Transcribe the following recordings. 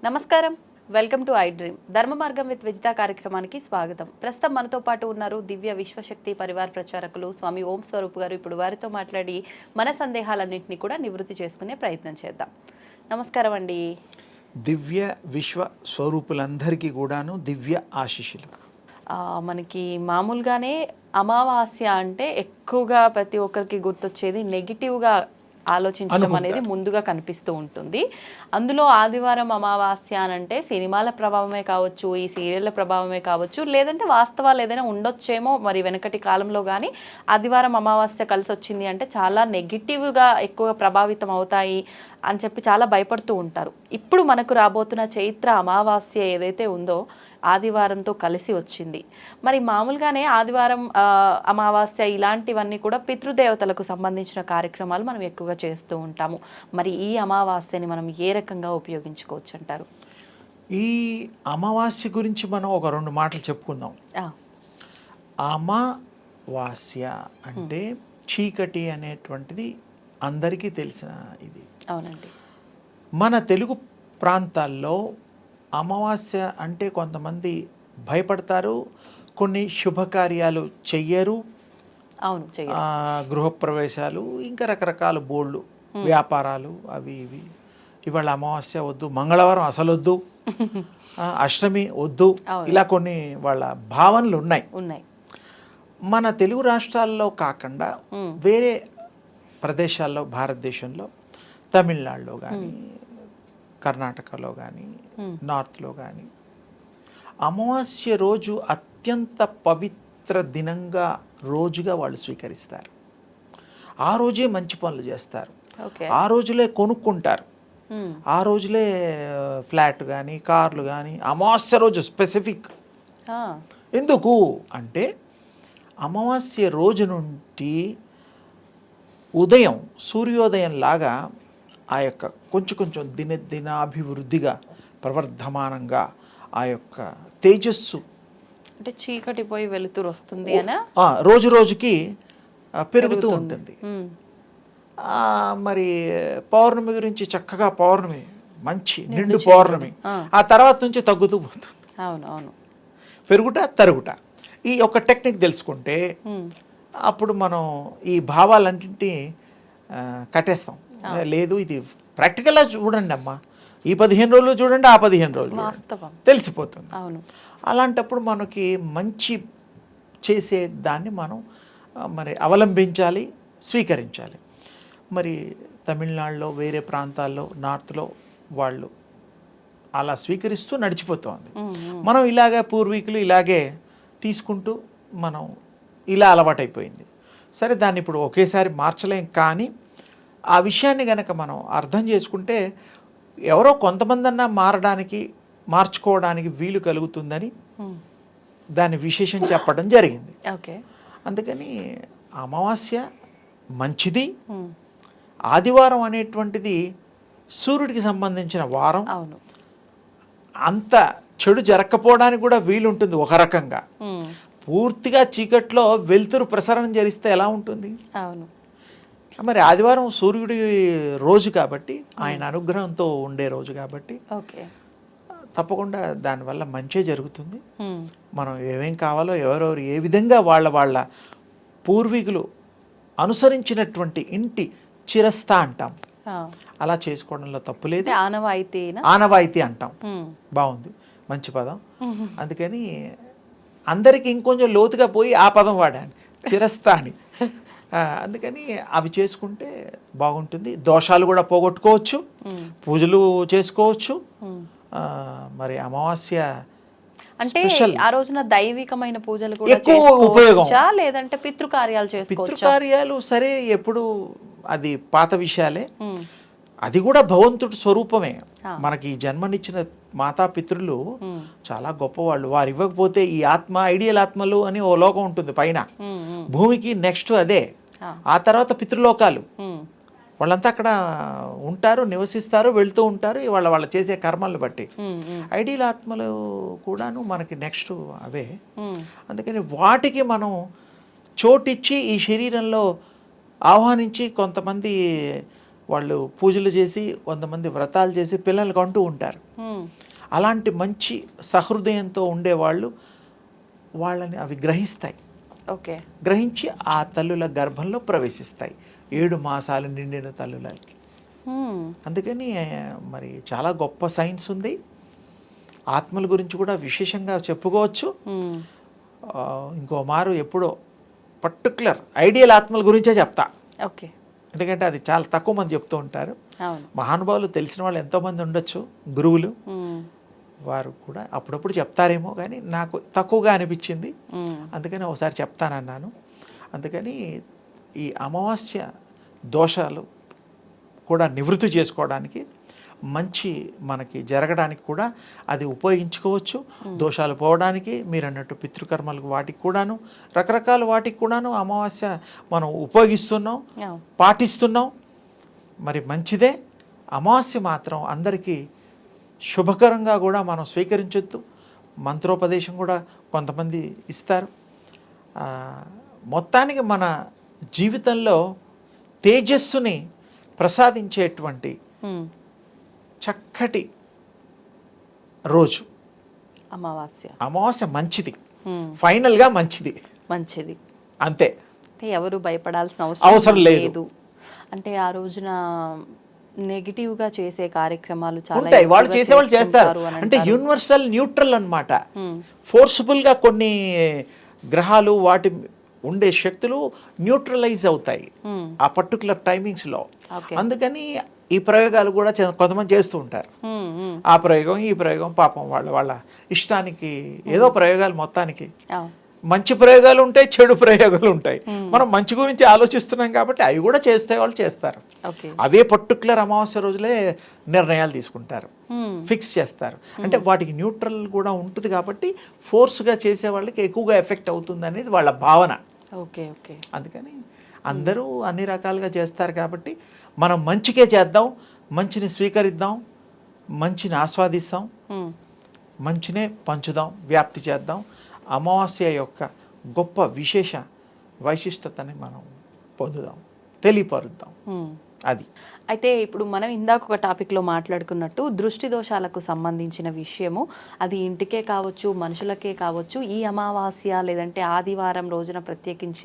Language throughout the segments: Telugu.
నమస్కారం, వెల్కమ్ టు ఐ డ్రీమ్. ధర్మ మార్గం విత్ విజిత కార్యక్రమానికి స్వాగతం. ప్రస్తుతం మనతో పాటు ఉన్నారు దివ్య విశ్వశక్తి పరివార్ ప్రచారకులు స్వామి ఓం స్వరూప్ గారు. ఇప్పుడు వారితో మాట్లాడి మన సందేహాలన్నింటినీ కూడా నివృత్తి చేసుకునే ప్రయత్నం చేద్దాం. నమస్కారం అండి. దివ్య విశ్వ స్వరూపులందరికీ కూడాను దివ్య ఆశీస్సులు. మనకి మామూలుగానే అమావాస్య అంటే ఎక్కువగా ప్రతి ఒక్కరికి గుర్తొచ్చేది నెగిటివ్గా ఆలోచించడం అనేది ముందుగా కనిపిస్తూ ఉంటుంది. అందులో ఆదివారం అమావాస్య అని అంటే సినిమాల ప్రభావమే కావచ్చు, ఈ సీరియళ్ళ ప్రభావమే కావచ్చు, లేదంటే వాస్తవాలు ఏదైనా ఉండొచ్చేమో. మరి వెనకటి కాలంలో కానీ ఆదివారం అమావాస్య కలిసి వచ్చింది అంటే చాలా నెగిటివ్గా ఎక్కువగా ప్రభావితం అవుతాయి అని చెప్పి చాలా భయపడుతూ ఉంటారు. ఇప్పుడు మనకు రాబోతున్న చైత్ర అమావాస్య ఏదైతే ఉందో ఆదివారంతో కలిసి వచ్చింది. మరి మామూలుగానే ఆదివారం అమావాస్య ఇలాంటివన్నీ కూడా పితృదేవతలకు సంబంధించిన కార్యక్రమాలు మనం ఎక్కువగా చేస్తూ ఉంటాము. మరి ఈ అమావాస్యని మనం ఏ రకంగా ఉపయోగించుకోవచ్చు అంటారు? ఈ అమావాస్య గురించి మనం ఒక రెండు మాటలు చెప్పుకుందాం. అమావాస్య అంటే చీకటి అనేటువంటిది అందరికీ తెలిసిన ఇది. అవునండి. మన తెలుగు ప్రాంతాల్లో అమావాస్య అంటే కొంతమంది భయపడతారు, కొన్ని శుభకార్యాలు చెయ్యరు. అవును, గృహప్రవేశాలు, ఇంకా రకరకాల బోళ్ళు, వ్యాపారాలు అవి ఇవి. ఇవాళ అమావాస్య వద్దు, మంగళవారం అసలు వద్దు, అష్టమి వద్దు, ఇలా కొన్ని వాళ్ళ భావనలు ఉన్నాయి. మన తెలుగు రాష్ట్రాల్లో కాకుండా వేరే ప్రదేశాల్లో, భారతదేశంలో తమిళనాడులో కానీ, కర్ణాటకలో కానీ, నార్త్లో కానీ అమావాస్య రోజు అత్యంత పవిత్ర దినంగా, రోజుగా వాళ్ళు స్వీకరిస్తారు. ఆ రోజే మంచి పనులు చేస్తారు, ఆ రోజులే కొనుక్కుంటారు, ఆ రోజులే ఫ్లాట్ కానీ, కార్లు కానీ అమావాస్య రోజు స్పెసిఫిక్. ఎందుకు అంటే అమావాస్య రోజు నుండి ఉదయం సూర్యోదయం లాగా ఆ యొక్క కొంచెం దినాభివృద్ధిగా, ప్రవర్ధమానంగా ఆ యొక్క తేజస్సు అంటే చీకటి పోయి వెలుతురు వస్తుంది అని రోజు రోజుకి పెరుగుతూ ఉంటుంది. మరి పౌర్ణమి గురించి చక్కగా, పౌర్ణమి మంచి నిండు పౌర్ణమి, ఆ తర్వాత నుంచి తగ్గుతూ పోతుంది. అవును, పెరుగుట తరుగుట. ఈ ఒక టెక్నిక్ తెలుసుకుంటే అప్పుడు మనం ఈ భావాలన్నింటినీ కట్టేస్తాం. లేదు, ఇది ప్రాక్టికల్గా చూడండి అమ్మా, ఈ 15 రోజులు చూడండి, ఆ 15 రోజులు తెలిసిపోతుంది. అవును. అలాంటప్పుడు మనకి మంచి చేసే దాన్ని మనం మరి అవలంబించాలి, స్వీకరించాలి. మరి తమిళనాడులో, వేరే ప్రాంతాల్లో, నార్త్లో వాళ్ళు అలా స్వీకరిస్తూ నడిచిపోతుంది. మనం ఇలాగే పూర్వీకులు ఇలాగే తీసుకుంటూ మనం ఇలా అలవాటైపోయింది. సరే, దాన్ని ఇప్పుడు ఒకేసారి మార్చలేం, కానీ ఆ విషయాన్ని కనుక మనం అర్థం చేసుకుంటే ఎవరో కొంతమంది అన్నా మార్చుకోవడానికి వీలు కలుగుతుందని దాని విశేషం చెప్పడం జరిగింది. అందుకని అమావాస్య మంచిది. ఆదివారం అనేటువంటిది సూర్యుడికి సంబంధించిన వారం. అవును. అంత చెడు జరగకపోవడానికి కూడా వీలుంటుంది. ఒక రకంగా పూర్తిగా చీకట్లో వెలుతురు ప్రసరణ జరిస్తే ఎలా ఉంటుంది? అవును. మరి ఆదివారం సూర్యుడి రోజు కాబట్టి, ఆయన అనుగ్రహంతో ఉండే రోజు కాబట్టి తప్పకుండా దానివల్ల మంచే జరుగుతుంది. మనం ఏమేం కావాలో, ఎవరెవరు ఏ విధంగా వాళ్ళ పూర్వీకులు అనుసరించినటువంటి ఇంటి చిరస్థ అంటాం, అలా చేసుకోవడంలో తప్పు లేదు. ఆనవాయితీ అంటాం. బాగుంది, మంచి పదం. అందుకని అందరికీ ఇంకొంచెం లోతుగా పోయి ఆ పదం వాడాను, చిరస్థ అని. అందుకని అవి చేసుకుంటే బాగుంటుంది. దోషాలు కూడా పోగొట్టుకోవచ్చు, పూజలు చేసుకోవచ్చు. మరి అమావాస్య అంటే ఆ రోజున దైవికమైన పూజలు కూడా ఎక్కువ ఉపయోగం, లేదంటే పితృకార్యాలు చేసుకోవచ్చు. పితృకార్యాలు సరే, ఎప్పుడు అది పాత విషయాలే. అది కూడా భగవంతుడి స్వరూపమే. మనకి జన్మనిచ్చిన మాతాపితృలు చాలా గొప్పవాళ్ళు. వారు ఇవ్వకపోతే ఈ ఆత్మ, ఐడియల్ ఆత్మలు అని ఓ లోకం ఉంటుంది పైన భూమికి, నెక్స్ట్ అదే, ఆ తర్వాత పితృలోకాలు. వాళ్ళంతా అక్కడ ఉంటారు, నివసిస్తారు, వెళ్తూ ఉంటారు, వాళ్ళ చేసే కర్మలను బట్టి. ఐడియల్ ఆత్మలు కూడాను మనకి నెక్స్ట్ అవే. అందుకని వాటికి మనం చోటిచ్చి ఈ శరీరంలో ఆహ్వానించి కొంతమంది వాళ్ళు పూజలు చేసి కొంతమంది వ్రతాలు చేసి పిల్లలకు అంటూ ఉంటారు. అలాంటి మంచి సహృదయంతో ఉండేవాళ్ళు వాళ్ళని అవి గ్రహిస్తాయి. ఓకే. గ్రహించి ఆ తల్లుల గర్భంలో ప్రవేశిస్తాయి 7 మాసాలు నిండిన తల్లులకి. అందుకని మరి చాలా గొప్ప సైన్స్ ఉంది. ఆత్మల గురించి కూడా విశేషంగా చెప్పుకోవచ్చు. ఇంకో మారు ఎప్పుడో పర్టికులర్ ఐడియల్ ఆత్మల గురించే చెప్తా. ఓకే. ఎందుకంటే అది చాలా తక్కువ మంది చెప్తూ ఉంటారు. మహానుభావులు తెలిసిన వాళ్ళు ఎంతోమంది ఉండొచ్చు, గురువులు, వారు కూడా అప్పుడప్పుడు చెప్తారేమో, కానీ నాకు తక్కువగా అనిపించింది. అందుకని ఒకసారి చెప్తానన్నాను. అందుకని ఈ అమావాస్య దోషాలు కూడా నివృత్తి చేసుకోవడానికి, మంచి మనకి జరగడానికి కూడా అది ఉపయోగించుకోవచ్చు. దోషాలు పోవడానికి మీరు అన్నట్టు పితృకర్మలకు వాటికి కూడాను, రకరకాల వాటికి కూడాను అమావాస్య మనం ఉపయోగిస్తున్నాం, పాటిస్తున్నాం. మరి మంచిదే. అమావాస్య మాత్రం అందరికీ శుభకరంగా కూడా మనం స్వీకరించొద్దు. మంత్రోపదేశం కూడా కొంతమంది ఇస్తారు. మొత్తానికి మన జీవితంలో తేజస్సుని ప్రసాదించేటువంటి చక్కటి రోజు అమావాస్య. మంచిది, ఫైనల్గా మంచిది. అంతే. ఎవరు భయపడాల్సిన అవసరం లేదు. అంటే ఆ రోజున నెగిటివ్గా చేసే కార్యక్రమాలు చాలా ఉంటాయి, వాళ్ళు చేసేవాళ్ళు చేస్తారు. అంటే యూనివర్సల్ న్యూట్రల్ అన్నమాట. ఫోర్స్ఫుల్గా కొన్ని గ్రహాలు వాటి ఉండే శక్తులు న్యూట్రలైజ్ అవుతాయి ఆ పర్టికులర్ టైమింగ్స్లో. అందుకని ఈ ప్రయోగాలు కూడా కొంతమంది చేస్తూ ఉంటారు. ఆ ప్రయోగం ఈ ప్రయోగం పాపం వాళ్ళ ఇష్టానికి ఏదో ప్రయోగాలు. మొత్తానికి మంచి ప్రయోగాలు ఉంటాయి, చెడు ప్రయోగాలు ఉంటాయి. మనం మంచి గురించి ఆలోచిస్తున్నాం కాబట్టి అవి కూడా చేస్తే వాళ్ళు చేస్తారు. అవే పర్టికులర్ అమావాస్య రోజులే నిర్ణయాలు తీసుకుంటారు, ఫిక్స్ చేస్తారు. అంటే వాటికి న్యూట్రల్ కూడా ఉంటుంది కాబట్టి ఫోర్స్గా చేసే వాళ్ళకి ఎక్కువగా ఎఫెక్ట్ అవుతుంది అనేది వాళ్ళ భావన. అందుకని అందరూ అన్ని రకాలుగా చేస్తారు కాబట్టి మనం మంచికే చేద్దాం, మంచిని స్వీకరిద్దాం, మంచిని ఆస్వాదిస్తాం, మంచినే పంచుదాం, వ్యాప్తి చేద్దాం. అమావాస్య యొక్క గొప్ప విశేష వైశిష్టతని మనం పొందుదాం, తెలియపరుద్దాం. అది అయితే ఇప్పుడు మనం ఇందాక ఒక టాపిక్లో మాట్లాడుకున్నట్టు దృష్టి దోషాలకు సంబంధించిన విషయము, అది ఇంటికే కావచ్చు, మనుషులకే కావచ్చు, ఈ అమావాస్య లేదంటే ఆదివారం రోజున ప్రత్యేకించి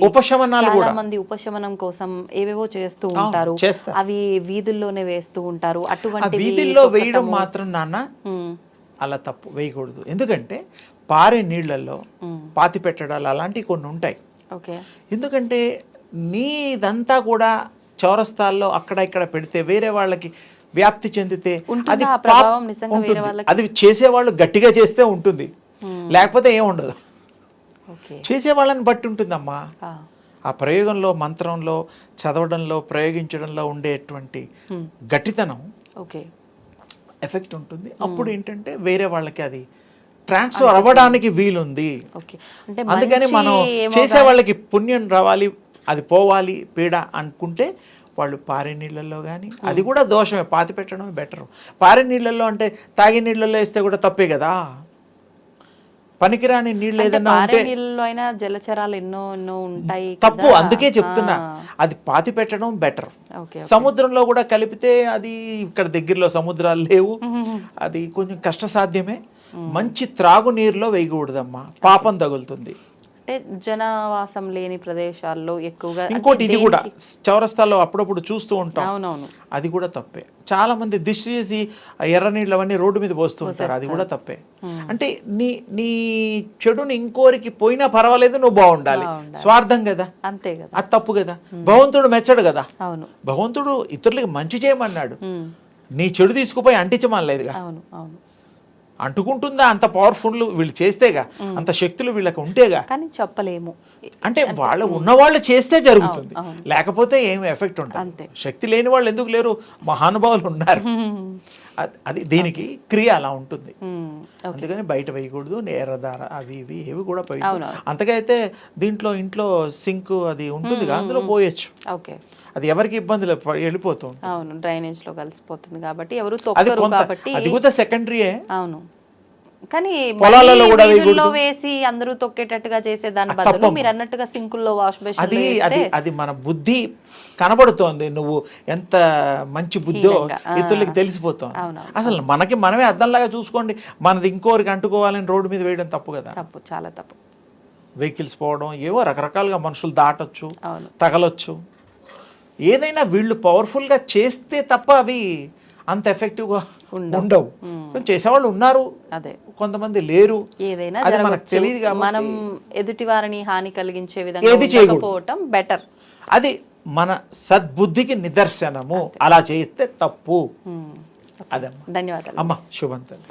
చాలా మంది ఉపశమనం కోసం ఏవేవో చేస్తూ ఉంటారు. అవి వీధుల్లోనే వేస్తూ ఉంటారు. అటువంటి వీధుల్లో వేయడం మాత్రం నాన్న అలా తప్పు, వేయకూడదు. ఎందుకంటే పారే నీళ్లలో పాతి పెట్టడాలు అలాంటివి కొన్ని ఉంటాయి. ఎందుకంటే నీదంతా కూడా చౌరస్తాల్లో అక్కడ ఇక్కడ పెడితే వేరే వాళ్ళకి వ్యాప్తి చెందితే అది అది చేసేవాళ్ళు గట్టిగా చేస్తే ఉంటుంది, లేకపోతే ఏముండదు. చేసేవాళ్ళని బట్టి ఉంటుందమ్మా. ఆ ప్రయోగంలో, మంత్రంలో, చదవడంలో, ప్రయోగించడంలో ఉండేటువంటి గట్టితనం ఎఫెక్ట్ ఉంటుంది. అప్పుడు ఏంటంటే వేరే వాళ్ళకి అది ట్రాన్స్ఫర్ అవ్వడానికి వీలుంది. అందుకని మనం చేసే వాళ్ళకి పుణ్యం రావాలి, అది పోవాలి పీడ అనుకుంటే వాళ్ళు పారే నీళ్ళల్లో కానీ, అది కూడా దోషమే, పాతి పెట్టడమే బెటరు. పారే నీళ్ళల్లో అంటే తాగే నీళ్ళల్లో వేస్తే కూడా తప్పే కదా. పనికిరాని నీళ్ళు ఏదైనా ఉంటే జలచరాలు ఎన్నో ఉంటాయి, తప్పు. అందుకే చెప్తున్నా, అది పాతి పెట్టడం బెటర్. సముద్రంలో కూడా కలిపితే అది ఇక్కడ దగ్గరలో సముద్రాలు లేవు, అది కొంచెం కష్టసాధ్యమే. మంచి త్రాగునీరులో వేయకూడదమ్మా, పాపం తగులుతుంది. అంటే జనవాసం లేని ప్రదేశాల్లో ఎక్కువగా. ఇంకోటి ఇది కూడా చౌరస్తాల్లో అప్పుడప్పుడు చూస్తూ ఉంటాం, అది కూడా తప్పే. చాలా మంది దిష్టి చేసి ఎర్ర నీళ్ళు అవన్నీ రోడ్డు మీద పోస్తూ ఉంటారు, అది కూడా తప్పే. అంటే నీ చెడుని ఇంకోరికి పోయినా పర్వాలేదు, నువ్వు బాగుండాలి, స్వార్థం కదా, అంతే కదా, అది తప్పు కదా. భగవంతుడు మెచ్చడు కదా. భగవంతుడు ఇతరులకి మంచి చేయమన్నాడు, నీ చెడు తీసుకుపోయి అంటించమనలేదుగా. అంటుకుంటుందా? అంత పవర్ఫుల్ వీళ్ళు చేస్తేగా, అంత శక్తులు వీళ్ళకి ఉంటేగా. కానీ చెప్పలేము, అంటే వాళ్ళు ఉన్నవాళ్ళు చేస్తే జరుగుతుంది, లేకపోతే ఏమి ఎఫెక్ట్ ఉంటుంది. శక్తి లేని వాళ్ళు ఎందుకు లేరు, మహానుభావులు ఉన్నారు. అది దీనికి క్రియ అలా ఉంటుంది. అందుకని బయట వేయకూడదు, ఎర్రదార అవి ఇవి ఏవి కూడా పోయి. అంతకైతే దీంట్లో ఇంట్లో సింక్ అది ఉంటుంది, అందులో పోయొచ్చు. అది ఎవరికి ఇబ్బందులు వెళ్ళిపోతుంది. అవును, డ్రైనేజ్ లో కలిసిపోతుంది కాబట్టి ఎవరు తొక్కరు కాబట్టి అది కూడా సెకండరీయే. అవును, కానీ పొలాలలో కూడా వీధుల్లో వేసి అందరూ తొక్కేటట్టుగా చేసే దాని బదులు మీరు అన్నట్టుగా సింకుల్లో వాష్ బేసిన్ అది అది అది మన బుద్ధి కనబడుతోంది, నువ్వు ఎంత మంచి బుద్ధో ఇతరులకి తెలిసిపోతాం. అసలు మనకి మనమే అద్దంలాగా చూసుకోండి, మనది ఇంకోరికి అంటుకోవాలని రోడ్డు మీద వేయడం తప్పు కదా. తప్పు, చాలా తప్పు. వెహికల్స్ పోవడం, ఏవో రకరకాలుగా మనుషులు దాటొచ్చు, తగలొచ్చు. ఏదైనా వీళ్ళు పవర్ఫుల్గా చేస్తే తప్ప అవి అంత ఎఫెక్టివ్గా ఉండవు. చేసేవాళ్ళు ఉన్నారు, అదే కొంతమంది లేరు. ఏదైనా అది మనకు తెలియదు కాబట్టి మనం ఎదుటి వారిని హాని కలిగించే విధంగా చేయకపోవటం బెటర్. అది మన సద్బుద్ధికి నిదర్శనము. అలా చేస్తే తప్పు. అదే ధన్యవాదాలు అమ్మ. శుభం తల్లి.